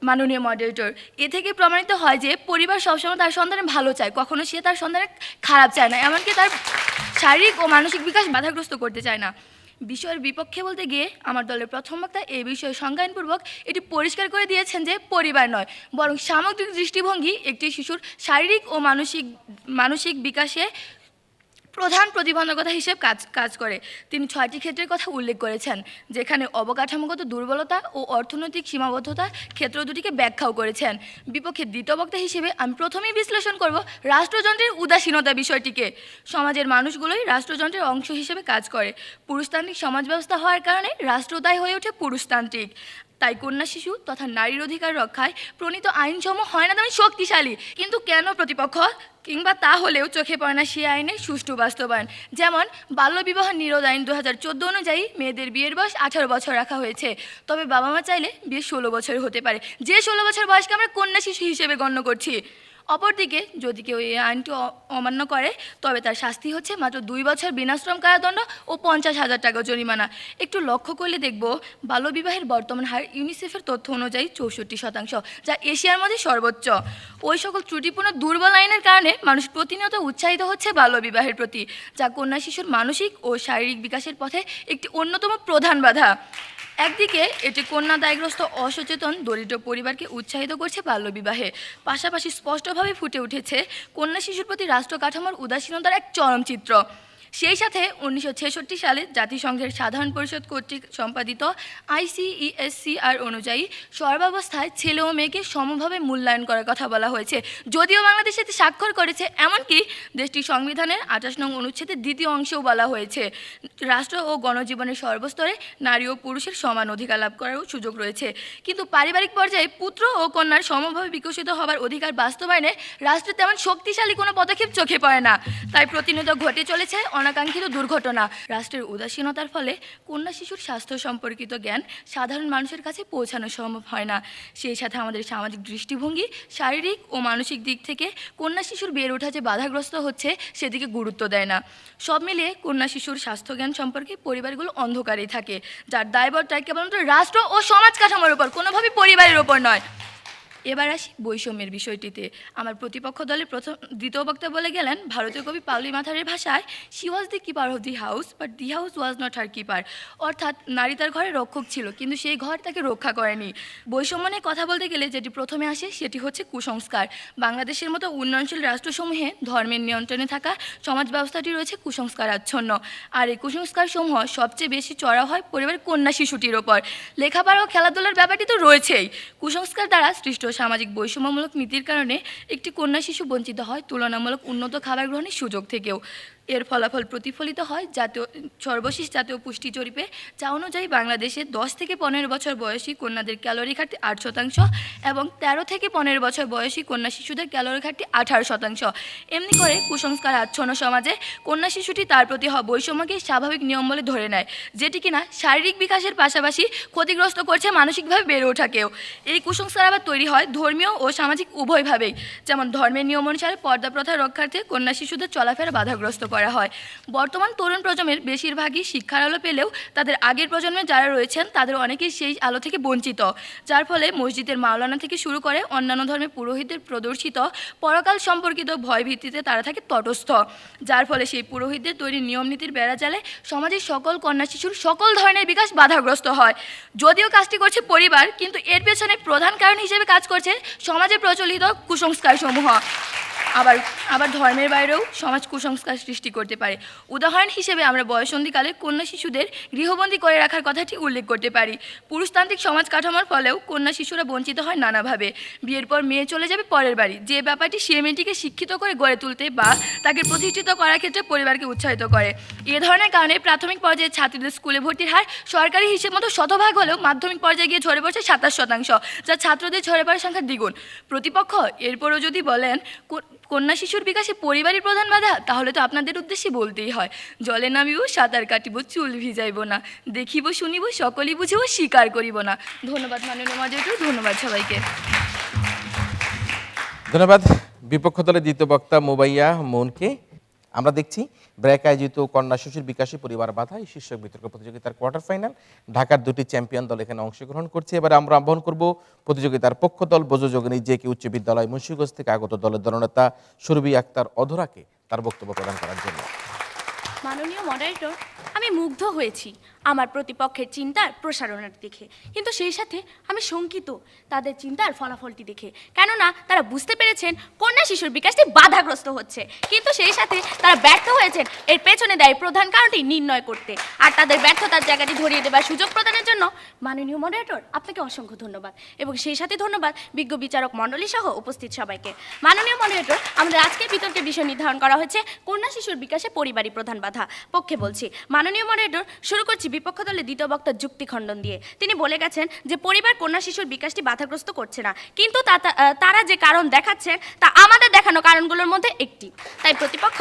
Speaker 5: মাননীয় মডারেটর, এ থেকে প্রমাণিত হয় যে পরিবার সবসময় তার সন্তানের ভালো চায়, কখনো সে তার সন্তানের খারাপ চায় না, এমনকি তার শারীরিক ও মানসিক বিকাশ বাধাগ্রস্ত করতে চায় না। বিষয়ের বিপক্ষে বলতে গিয়ে আমার দলের প্রথম বক্তা এই বিষয়ে সংজ্ঞায়নপূর্বক এটি পরিষ্কার করে দিয়েছেন যে পরিবার নয় বরং সামগ্রিক দৃষ্টিভঙ্গি একটি শিশুর শারীরিক ও মানসিক বিকাশে প্রধান প্রতিবন্ধকতা হিসেবে কাজ করে। তিনি 6টি ক্ষেত্রের কথা উল্লেখ করেছেন, যেখানে অবকাঠামোগত দুর্বলতা ও অর্থনৈতিক সীমাবদ্ধতা ক্ষেত্র দুটিকে ব্যাখ্যাও করেছেন। বিপক্ষে দ্বিতীয় বক্তা হিসেবে আমি প্রথমেই বিশ্লেষণ করব রাষ্ট্রযন্ত্রের উদাসীনতা বিষয়টিকে। সমাজের মানুষগুলোই রাষ্ট্রযন্ত্রের অংশ হিসেবে কাজ করে। পুরুষতান্ত্রিক সমাজ ব্যবস্থা হওয়ার কারণে রাষ্ট্রদায় হয়ে ওঠে পুরুষতান্ত্রিক। তাই কন্যা শিশু তথা নারীর অধিকার রক্ষায় প্রণীত আইনসমূহ হয় না তেমন শক্তিশালী, কিন্তু কেন প্রতিপক্ষ কিংবা তা হলেও চোখে পড়ে না সে আইনের সুষ্ঠু বাস্তবায়ন। যেমন বাল্যবিবাহ নিরোধ আইন 2014 অনুযায়ী মেয়েদের বিয়ের বয়স 18 বছর রাখা হয়েছে, তবে বাবা মা চাইলে বিয়ে 16 বছর হতে পারে, যে 16 বছর বয়সকে আমরা কন্যা শিশু হিসেবে গণ্য করছি। অপরদিকে যদি কেউ এই আইনটি অমান্য করে তবে তার শাস্তি হচ্ছে মাত্র 2 বছর বিনাশ্রম কারাদণ্ড ও 50,000 টাকা জরিমানা। একটু লক্ষ্য করলে দেখব বাল্যবিবাহের বর্তমান হার ইউনিসেফের তথ্য অনুযায়ী 64%, যা এশিয়ার মধ্যে সর্বোচ্চ। ওই সকল ত্রুটিপূর্ণ দুর্বল আইনের কারণে মানুষ প্রতিনিয়ত উৎসাহিত হচ্ছে বাল্যবিবাহের প্রতি, যা কন্যা শিশুর মানসিক ও শারীরিক বিকাশের পথে একটি অন্যতম প্রধান বাধা। একদিকে এটি কন্যা দায়গ্রস্ত অসচেতন দরিদ্র পরিবারকে উৎসাহিত করছে বাল্যবিবাহে, পাশাপাশি স্পষ্টভাবে ফুটে উঠেছে কন্যা শিশুর প্রতি রাষ্ট্র কাঠামোর উদাসীনতার এক চরম চিত্র। সেই সাথে 1966 সালে জাতিসংঘের সাধারণ পরিষদ কর্তৃক সম্পাদিত ICESCR অনুযায়ী সর্বাবস্থায় ছেলে ও মেয়েকে সমভাবে মূল্যায়ন করার কথা বলা হয়েছে, যদিও বাংলাদেশ এতে স্বাক্ষর করেছে। এমনকি দেশটির সংবিধানের 28 নং অনুচ্ছেদের 2য় অংশেও বলা হয়েছে রাষ্ট্র ও গণজীবনের সর্বস্তরে নারী ও পুরুষের সমান অধিকার লাভ করারও সুযোগ রয়েছে। কিন্তু পারিবারিক পর্যায়ে পুত্র ও কন্যার সমভাবে বিকশিত হবার অধিকার বাস্তবায়নে রাষ্ট্রের তেমন শক্তিশালী কোনো পদক্ষেপ চোখে পড়ে না। তাই প্রতিনিয়ত ঘটে চলেছে অনাকাঙ্ক্ষিত দুর্ঘটনা। রাষ্ট্রের উদাসীনতার ফলে কন্যা শিশুর স্বাস্থ্য সম্পর্কিত জ্ঞান সাধারণ মানুষের কাছে পৌঁছানো সম্ভব হয় না। সেই সাথে আমাদের সামাজিক দৃষ্টিভঙ্গি শারীরিক ও মানসিক দিক থেকে কন্যা শিশুর বেড়ে ওঠা যে বাধাগ্রস্ত হচ্ছে সেদিকে গুরুত্ব দেয় না। সব মিলিয়ে কন্যা শিশুর স্বাস্থ্যজ্ঞান সম্পর্কে পরিবারগুলো অন্ধকারেই থাকে, যার দায়বদ্ধতা কেবলমাত্র রাষ্ট্র ও সমাজ কাঠামোর উপর, কোনোভাবেই পরিবারের ওপর নয়। এবার আসি বৈষম্যের বিষয়টিতে। আমার প্রতিপক্ষ দলের দ্বিতীয় বক্তা বলে গেলেন, ভারতীয় কবি পাওলি মাথারের ভাষায়, she was the keeper of the house but the house was not her keeper. অর্থাৎ নারী তার ঘরে রক্ষক ছিল, কিন্তু সেই ঘর তাকে রক্ষা করেনি। বৈষম্য নিয়ে কথা বলতে গেলে যেটি প্রথমে আসে সেটি হচ্ছে কুসংস্কার। বাংলাদেশের মতো উন্নয়নশীল রাষ্ট্রসমূহে ধর্মের নিয়ন্ত্রণে থাকা সমাজ ব্যবস্থাটি রয়েছে কুসংস্কার আচ্ছন্ন। আর এই কুসংস্কার সমূহ সবচেয়ে বেশি চড়া হয় পরিবারের কন্যা শিশুটির ওপর। লেখাপড়া ও খেলাধুলার ব্যাপারটি তো রয়েছেই। কুসংস্কার দ্বারা সৃষ্ট সামাজিক বৈষম্যমূলক নীতির কারণে একটি কন্যা শিশু বঞ্চিত হয় তুলনামূলক উন্নত খাবার গ্রহণের সুযোগ থেকেও। এর ফলাফল প্রতিফলিত হয় সর্বশেষ জাতীয় পুষ্টি জরিপে, যা অনুযায়ী বাংলাদেশে 10 থেকে 15 বছর বয়সী কন্যাদের ক্যালোরি ঘাটতি 8% এবং 13 থেকে 15 বছর বয়সী কন্যা শিশুদের ক্যালোরি ঘাটতি 18%। এমনি করে কুসংস্কার আচ্ছন্ন সমাজে কন্যা শিশুটি তার প্রতি হওয়া বৈষম্যকে স্বাভাবিক নিয়ম বলে ধরে নেয়, যেটি কিনা শারীরিক বিকাশের পাশাপাশি ক্ষতিগ্রস্ত করছে মানসিকভাবে বেড়ে ওঠাকেও। এই কুসংস্কার আবার তৈরি হয় ধর্মীয় ও সামাজিক উভয়ভাবেই। যেমন ধর্মের নিয়ম অনুসারে পর্দা প্রথা রক্ষার্থে কন্যা শিশুদের চলাফেরা বাধাগ্রস্ত করা হয়। বর্তমান তরুণ প্রজন্মের বেশিরভাগই শিক্ষার আলো পেলেও তাদের আগের প্রজন্মে যারা রয়েছেন তাদের অনেকেই সেই আলো থেকে বঞ্চিত, যার ফলে মসজিদের মাওলানা থেকে শুরু করে অন্যান্য ধর্মের পুরোহিতদের প্রদর্শিত পরকাল সম্পর্কিত ভয় ভিত্তিতে তারা থাকে তটস্থ, যার ফলে সেই পুরোহিতদের তৈরি নিয়ম নীতির বেড়াজালে সমাজের সকল কন্যা শিশুর সকল ধরনের বিকাশ বাধাগ্রস্ত হয়। যদিও কাজটি করছে পরিবার, কিন্তু এর পেছনে প্রধান কারণ হিসেবে কাজ করছে সমাজে প্রচলিত কুসংস্কার সমূহ। আবার ধর্মের বাইরেও সমাজ কুসংস্কার সৃষ্টি করতে পারে। উদাহরণ হিসেবে আমরা বয়সন্ধিকালে কন্যা শিশুদের গৃহবন্দী করে রাখার কথাটি উল্লেখ করতে পারি। পুরুষতান্ত্রিক সমাজ কাঠামোর ফলেও কন্যা শিশুরা বঞ্চিত হয় নানাভাবে। বিয়ের পর মেয়ে চলে যাবে পরের বাড়ি, যে ব্যাপারটি সে মেয়েটিকে শিক্ষিত করে গড়ে তুলতে বা তাকে প্রতিষ্ঠিত করার ক্ষেত্রে পরিবারকে উৎসাহিত করে। এ ধরনের কারণে প্রাথমিক পর্যায়ে ছাত্রীদের স্কুলে ভর্তির হার সরকারি হিসেব মতো শতভাগ হলেও মাধ্যমিক পর্যায়ে গিয়ে ঝরে পড়ছে 27%, যা ছাত্রদের ঝরে পড়ার সংখ্যা দ্বিগুণ। প্রতিপক্ষ এরপরও যদি বলেন কন্যা শিশুর বিকাশে পরিবারই প্রধান বাধা, তাহলে তো আপনাদের উদ্দেশ্যে বলতেই হয়, জলে নামিব সাঁতার কাটিব চুল ভিজাইব না, দেখিব শুনিব সকলই বুঝিব স্বীকার করিব না। ধন্যবাদ মাননীয় মডারেটর, ধন্যবাদ সবাইকে।
Speaker 1: ধন্যবাদ বিপক্ষ দলের দ্বিতীয় বক্তা মুবাইয়া মনকে। আমরা দেখছি ব্র্যাক আয়োজিত কন্যা শিশুর বিকাশে পরিবার বাধা এই শীর্ষক বিতর্ক প্রতিযোগিতার কোয়ার্টার ফাইনাল। ঢাকার 2টি চ্যাম্পিয়ন দল এখানে অংশগ্রহণ করছে। এবারে আমরা আহ্বান করব প্রতিযোগিতার পক্ষ দল বজুযোগিনী জেকে উচ্চ বিদ্যালয় মুন্সিগঞ্জ থেকে আগত দলের দলনেতা সুরভি আক্তার অধরাকে তার বক্তব্য প্রদান করার জন্য।
Speaker 4: মাননীয় মডারেটর, আমি
Speaker 6: আমি মুগ্ধ হয়েছি আমার প্রতিপক্ষের চিন্তার প্রসারণের দেখে, কিন্তু সেই সাথে আমি শঙ্কিত তাদের চিন্তার ফলাফলটি দেখে। কেননা তারা বুঝতে পেরেছেন কন্যা শিশুর বিকাশটি বাধাগ্রস্ত হচ্ছে, কিন্তু সেই সাথে তারা ব্যর্থ হয়েছেন এর পেছনে দায়ী প্রধান কারণটি নির্ণয় করতে। আর তাদের ব্যর্থতার জায়গাটি ধরিয়ে দেবার সুযোগ প্রদানের জন্য মাননীয় মডারেটর আপনাকে অসংখ্য ধন্যবাদ, এবং সেই সাথে ধন্যবাদ বিজ্ঞ বিচারক মণ্ডলী সহ উপস্থিত সবাইকে। মাননীয় মডারেটর, আমাদের আজকের বিতর্কের বিষয় নির্ধারণ করা হয়েছে কন্যা শিশুর বিকাশে পরিবারই প্রধান বাধা। পক্ষে বলছি। মাননীয় মডারেটর, শুরু করছি বিপক্ষ দলের দ্বিতীয় বক্তার যুক্তি খণ্ডন দিয়ে। তিনি বলে গেছেন যে পরিবার কন্যা শিশুর বিকাশটি বাধাগ্রস্ত করছে না, কিন্তু তারা যে কারণ দেখাচ্ছেন তা আমাদের দেখানো কারণগুলোর মধ্যে একটি। তাই প্রতিপক্ষ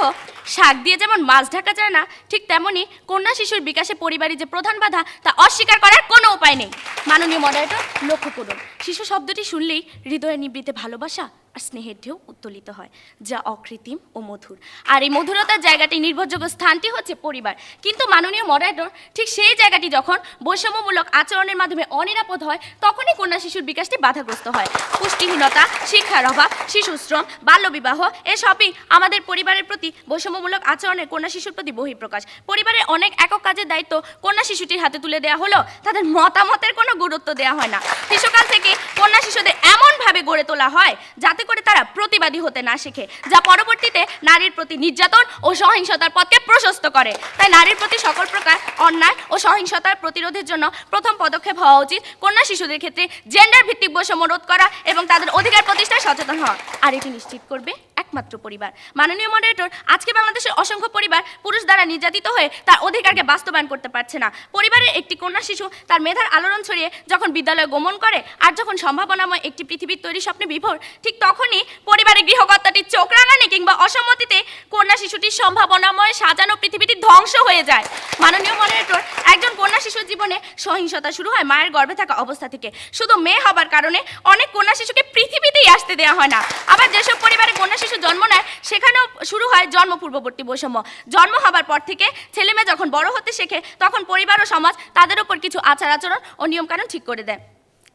Speaker 6: শাক দিয়ে যেমন মাছ ঢাকা যায় না, ঠিক তেমনি কন্যা শিশুর বিকাশে পরিবারই যে প্রধান বাধা তা অস্বীকার করার কোনো উপায় নেই। মাননীয় মডারেটর, লক্ষ্য করুন, শিশু শব্দটি শুনলেই হৃদয়ে নিবৃতে ভালোবাসা আর স্নেহের ঢেউ উত্তোলিত হয়, যা অকৃত্রিম ও মধুর। আর এই মধুরতার জায়গাটি নির্ভরযোগ্য স্থানটি হচ্ছে পরিবার। কিন্তু মাননীয় মডারেটর, ঠিক সেই জায়গাটি যখন বৈষম্যমূলক আচরণের মাধ্যমে অনিরাপদ হয়, তখনই কন্যা শিশুর বিকাশটি বাধাগ্রস্ত হয়। পুষ্টিহীনতা, শিক্ষার অভাব, শিশুশ্রম, বাল্যবিবাহ এসবই আমাদের পরিবারের প্রতি বৈষম্যমূলক আচরণের কন্যা শিশুর প্রতি বহিঃপ্রকাশ। পরিবারের অনেক একক কাজের দায়িত্ব কন্যা শিশুটির হাতে তুলে দেওয়া হলেও তাদের মতামতের কোনো গুরুত্ব দেওয়া হয় না। শিশুকাল থেকে কন্যা শিশুদের এমনভাবে গড়ে তোলা হয় যাতে করে তারা প্রতিবাদী হতে না শেখে, যা পরবর্তীতে নারীর প্রতি নির্যাতন ও সহিংসতার পথকে প্রশস্ত করে। তাই নারীর প্রতি সকল প্রকার অন্যায় ও সহিংসতার প্রতিরোধের জন্য প্রথম পদক্ষেপ হওয়া উচিত কন্যা শিশুদের ক্ষেত্রে জেন্ডার ভিত্তিক বৈষম্য রোধ করা এবং তাদের অধিকার প্রতিষ্ঠায় সচেতন হওয়া। আর এটি নিশ্চিত করবে একমাত্র পরিবার। মাননীয় মডারেটর, আজকে বাংলাদেশের অসংখ্য পরিবার পুরুষ দ্বারা নির্যাতিত হয়ে তার অধিকারকে বাস্তবায়ন করতে পারছে না। পরিবারের একটি কন্যা শিশু তার মেধার আলোড়ন ছড়িয়ে যখন বিদ্যালয়ে গমন করে আর যখন সম্ভাবনাময় একটি পৃথিবীর তৈরি স্বপ্নে বিভোর, ঠিক তখনই পরিবারের গৃহকর্তাটির চোখ রাঙানি কিংবা অসম্মতিতে কন্যা শিশুটির সম্ভাবনাময় সাজানো পৃথিবীটি ধ্বংস হয়ে যায়। মাননীয় মডারেটর, একজন কন্যা শিশুর জীবনে সহিংসতা শুরু হয় মায়ের গর্ভে থাকা অবস্থা থেকে। শুধু মেয়ে হবার কারণে অনেক কন্যা শিশুকে পৃথিবীতেই আসতে দেওয়া হয় না। আবার যেসব পরিবারে কন্যা শিশু জন্ম নেয় সেখানেও শুরু হয় জন্ম পূর্ববর্তী বৈষম্য। জন্ম হবার পর থেকে ছেলে মেয়ে যখন বড় হতে শেখে, তখন পরিবার ও সমাজ তাদের উপর কিছু আচার আচরণ ও নিয়মকানুন ঠিক করে দেয়,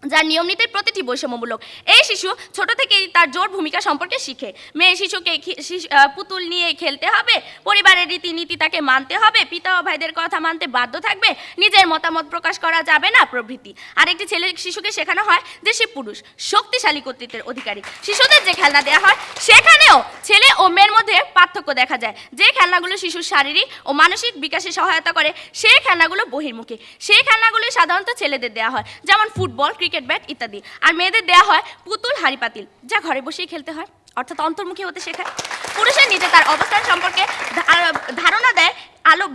Speaker 6: যার নিয়ম নীতির প্রতিটি বৈষম্যমূলক। এই শিশু ছোট থেকেই তার জোর ভূমিকা সম্পর্কে শিখে। মেয়ে শিশুকে পুতুল নিয়ে খেলতে হবে, পরিবারের রীতিনীতি তাকে মানতে হবে, পিতা ও ভাইদের কথা মানতে বাধ্য থাকবে, নিজের মতামত প্রকাশ করা যাবে না প্রভৃতি। আর একটি ছেলে শিশুকে শেখানো হয় যে সে পুরুষ, শক্তিশালী কর্তৃত্বের অধিকারী। শিশুদের যে খেলনা দেওয়া হয় সেখানেও ছেলে ও মেয়ের মধ্যে পার্থক্য দেখা যায়। যে খেলনাগুলো শিশুর শারীরিক ও মানসিক বিকাশে সহায়তা করে সেই খেলনাগুলো বহির্মুখী। সেই খেলনাগুলো সাধারণত ছেলেদের দেওয়া হয়, যেমন ফুটবল, ক্রিকেট ব্যাট ইত্যাদি। আর মেয়েদের দেওয়া হয় পুতুল, হাড়ি পাতিল, যা ঘরে বসেই খেলতে হয়, অর্থাৎ অন্তর্মুখী হতে শেখায়। পুরুষের নিজে তার অবস্থান সম্পর্কে ধারণা দেয়,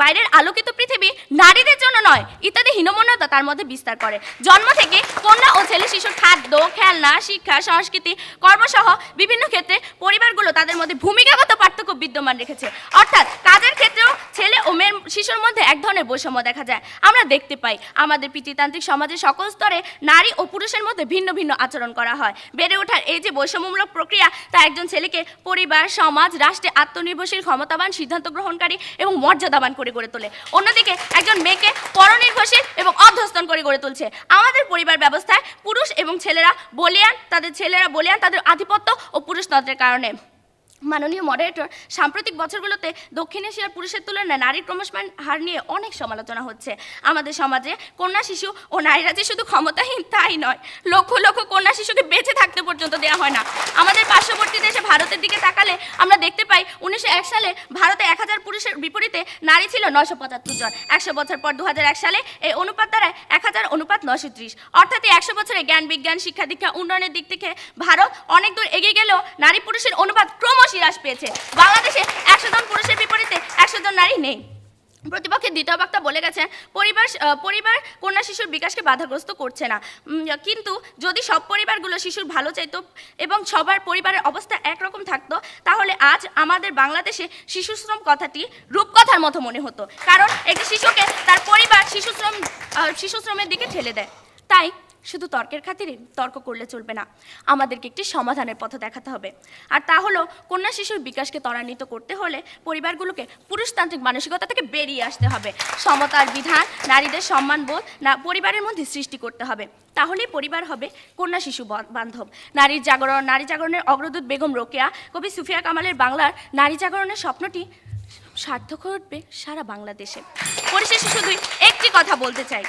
Speaker 6: বাইরের আলোকিত পৃথিবী নারীদের জন্য নয় ইত্যাদি হীনমন্যতা তার মধ্যে বিস্তার করে। জন্ম থেকে কন্যা ও ছেলে শিশুর খাদ্য, খেলনা, শিক্ষা, সংস্কৃতি, কর্মসহ বিভিন্ন ক্ষেত্রে পরিবারগুলো তাদের মধ্যে ভূমিকাগত পার্থক্য বিদ্যমান রেখেছে। অর্থাৎ কাজের ক্ষেত্রেও ছেলে ও মেয়ের শিশুর মধ্যে এক ধরনের বৈষম্য দেখা যায়। আমরা দেখতে পাই আমাদের পিতৃতান্ত্রিক সমাজের সকল স্তরে নারী ও পুরুষের মধ্যে ভিন্ন ভিন্ন আচরণ করা হয়। বেড়ে ওঠার এই যে বৈষম্যমূলক প্রক্রিয়া, তা একজন ছেলেকে পরিবার, সমাজ, রাষ্ট্রে আত্মনির্ভরশীল, ক্ষমতাবান, সিদ্ধান্ত গ্রহণকারী এবং মর্যাদাবান করে গড়ে তোলে। অন্যদিকে একজন মেয়েকে পরনির্ভরশীল এবং অধ্যস্তন করে গড়ে তুলছে। আমাদের পরিবার ব্যবস্থায় পুরুষ এবং ছেলেরা বলিয়ান, তাদের আধিপত্য ও পুরুষতন্ত্রের কারণে। মাননীয় মডারেটর, সাম্প্রতিক বছরগুলোতে দক্ষিণ এশিয়ার পুরুষের তুলনায় নারীর ক্রমশমান হার নিয়ে অনেক সমালোচনা হচ্ছে। আমাদের সমাজে কন্যা শিশু ও নারীরা যে শুধু ক্ষমতাহীন তাই নয়, লক্ষ লক্ষ কন্যা শিশুকে বেঁচে থাকতে পর্যন্ত দেওয়া হয় না। আমাদের পার্শ্ববর্তী দেশে ভারতের দিকে তাকালে আমরা দেখতে পাই 1901 সালে ভারতে 1000 পুরুষের বিপরীতে নারী ছিল 975 জন। 100 বছর পর 2001 সালে এই অনুপাত দাঁড়ায় 1000 অনুপাত 930। অর্থাৎ এই 100 বছরে জ্ঞান বিজ্ঞান, শিক্ষা দীক্ষা, উন্নয়নের দিক থেকে ভারত অনেক দূর এগিয়ে গেলেও নারী পুরুষের অনুপাত ক্রমশ হ্রাস পেয়েছে। বাংলাদেশে 100 জন পুরুষের বিপরীতে 100 জন নারী নেই। প্রতিপক্ষের দ্বিতীয় বক্তা বলে গেছেন পরিবার কন্যা শিশুর বিকাশকে বাধাগ্রস্ত করছে না, কিন্তু যদি সব পরিবারগুলো শিশুর ভালো চাইতো এবং সবার পরিবারের অবস্থা একরকম থাকতো, তাহলে আজ আমাদের বাংলাদেশে শিশুশ্রম কথাটি রূপকথার মতো মনে হতো। কারণ একটি শিশুকে তার পরিবার শিশুশ্রমের দিকে ঠেলে দেয়। তাই শুধু তর্কের খাতিরে তর্ক করলে চলবে না, আমাদেরকে একটি সমাধানের পথ দেখাতে হবে। আর তা হলো কন্যা শিশুর বিকাশকে ত্বরান্বিত করতে হলে পরিবারগুলোকে পুরুষতান্ত্রিক মানসিকতা থেকে বেরিয়ে আসতে হবে। সমতার বিধান, নারীদের সম্মানবোধ পরিবারের মধ্যে সৃষ্টি করতে হবে। তাহলেই পরিবার হবে কন্যা শিশু বান্ধব। নারী জাগরণের অগ্রদূত বেগম রোকেয়া, কবি সুফিয়া কামালের বাংলার নারী জাগরণের স্বপ্নটি সার্থক হয়ে উঠবে সারা বাংলাদেশে। পরিশেষে শুধুই একটি কথা বলতে চাই,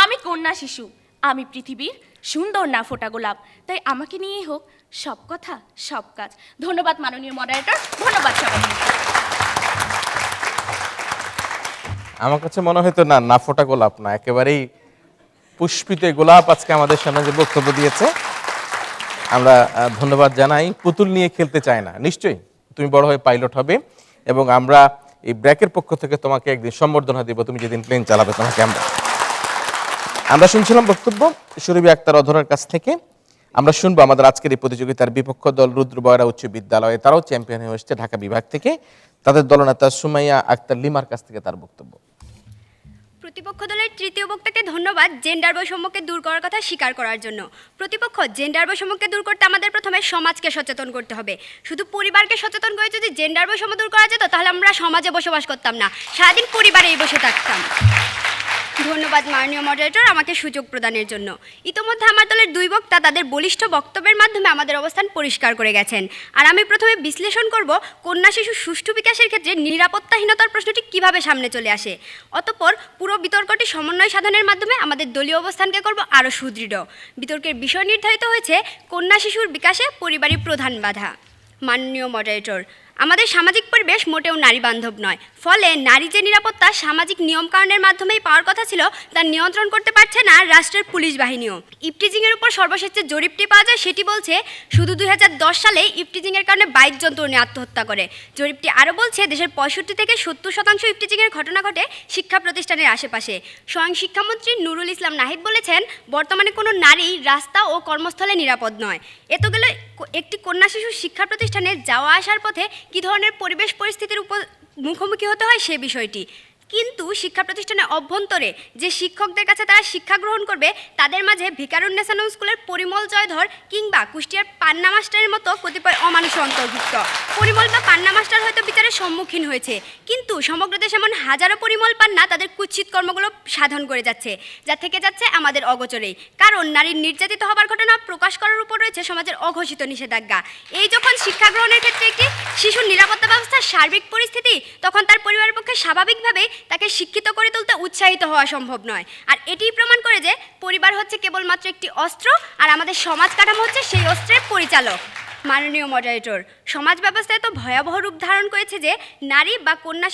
Speaker 6: আমি কন্যা শিশু, আমি পৃথিবীর সুন্দর না ফোটা গোলাপ, তাই আমাকে নিয়েই হোক সব কথা সব কাজ। ধন্যবাদ মাননীয় মডারেটর, ধন্যবাদ সবাই।
Speaker 1: আমার কাছে মনে হয়তো না ফোটা গোলাপ না, একেবারেই পুষ্পিত গোলাপ আজকে আমাদের সামনে যে বক্তব্য দিয়েছে। আমরা ধন্যবাদ জানাই। পুতুল নিয়ে খেলতে চায় না, নিশ্চয়ই তুমি বড় হয়ে পাইলট হবে এবং আমরা এই ব্র্যাকের পক্ষ থেকে তোমাকে একদিন সম্বর্ধনা দিব, তুমি যেদিন প্লেন চালাবে তোমাকে। আমরা শুনছিলাম বক্তব্য সুরভি আক্তার অধরার কাছ থেকে। আমরা শুনবো আমাদের আজকের এই প্রতিযোগিতার বিপক্ষ দল রুদ্রবয়রা উচ্চ বিদ্যালয়ে, তারাও চ্যাম্পিয়ন হয়ে এসেছে ঢাকা বিভাগ থেকে। তাদের দলনেতা সুমাইয়া আক্তার লিমার কাছ থেকে তার বক্তব্য।
Speaker 7: প্রতিপক্ষ দলের তৃতীয় বক্তাকে ধন্যবাদ জেন্ডার বৈষম্যকে দূর করার কথা স্বীকার করার জন্য। প্রতিপক্ষ, জেন্ডার বৈষম্যকে দূর করতে আমাদের প্রথমে সমাজকে সচেতন করতে হবে। শুধু পরিবারকে সচেতন করে যদি জেন্ডার বৈষম্য দূর করা যেত তাহলে আমরা সমাজে বসবাস করতাম না, সারাদিন পরিবারেই বসে থাকতাম। ধন্যবাদ মাননীয় মডারেটর আমাকে সুযোগ প্রদানের জন্য। ইতোমধ্যে আমার দলের দুই বক্তা তাদের বলিষ্ঠ বক্তব্যের মাধ্যমে আমাদের অবস্থান পরিষ্কার করে গেছেন। আর আমি প্রথমে বিশ্লেষণ করব কন্যা শিশু সুষ্ঠু বিকাশের ক্ষেত্রে নিরাপত্তাহীনতার প্রশ্নটি কিভাবে সামনে চলে আসে। অতঃপর পুরো বিতর্কটি সমন্বয় সাধনের মাধ্যমে আমাদের দলীয় অবস্থানকে করব আরও সুদৃঢ়। বিতর্কের বিষয় নির্ধারিত হয়েছে কন্যা শিশুর বিকাশে পরিবারই প্রধান বাধা। মাননীয় মডারেটর, আমাদের সামাজিক পরিবেশ মোটেও নারী বান্ধব নয়, ফলে নারী যে নিরাপত্তা সামাজিক নিয়মকানুনের মাধ্যমেই পাওয়ার কথা ছিল তা নিয়ন্ত্রণ করতে পারছে না রাষ্ট্রের পুলিশ বাহিনীও। ইফটিজিংয়ের উপর সর্বশেষ যে জরিপটি পাওয়া যায় সেটি বলছে শুধু 2010 সালে ইফটিজিংয়ের কারণে 22 জন তরুণী আত্মহত্যা করে। জরিপটি আরও বলছে দেশের 65 থেকে 70% ইফটিজিংয়ের ঘটনা ঘটে শিক্ষা প্রতিষ্ঠানের আশেপাশে। স্বয়ং শিক্ষামন্ত্রী নুরুল ইসলাম নাহিদ বলেছেন বর্তমানে কোনো নারী রাস্তা ও কর্মস্থলে নিরাপদ নয়। এত গেলে একটি কন্যা শিশু শিক্ষা প্রতিষ্ঠানে যাওয়া আসার পথে কী ধরনের পরিবেশ পরিস্থিতির মুখোমুখি হতে হয় সে বিষয়টি। কিন্তু শিক্ষা প্রতিষ্ঠানের অভ্যন্তরে যে শিক্ষকদের কাছে তারা শিক্ষা গ্রহণ করবে তাদের মাঝে ভিকারুন্নেসা স্কুলের পরিমল জয়ধর কিংবা কুষ্টিয়ার পান্না মাস্টারের মতো কতিপয় অমানুষ অন্তর্ভুক্ত। পরিমল বা পান্না মাস্টার হয়তো বিচারের সম্মুখীন হয়েছে, কিন্তু সমগ্র দেশে এমন হাজারো পরিমল পান্না তাদের কুৎসিত কর্মগুলো সাধন করে যাচ্ছে, যা থেকে যাচ্ছে আমাদের অগোচরেই। কারণ নারীর নির্যাতিত হবার ঘটনা প্রকাশ করার উপর রয়েছে সমাজের অঘোষিত নিষেধাজ্ঞা। এই যখন শিক্ষা গ্রহণের ক্ষেত্রে একটি শিশুর নিরাপত্তা ব্যবস্থার সার্বিক পরিস্থিতি, তখন তার পরিবারের পক্ষে স্বাভাবিকভাবেই তাকে শিক্ষিত করে তুলতে উৎসাহিত হওয়া সম্ভব নয়। আর এটিই প্রমাণ করে যে পরিবার হচ্ছে কেবলমাত্র একটি অস্ত্র, আর আমাদের সমাজ কাঠামো হচ্ছে সেই অস্ত্রের পরিচালক। মাননীয় মডারেটর, সমাজ ব্যবস্থায় তো ভয়াবহ রূপ ধারণ করেছে যে নারী বা কন্যা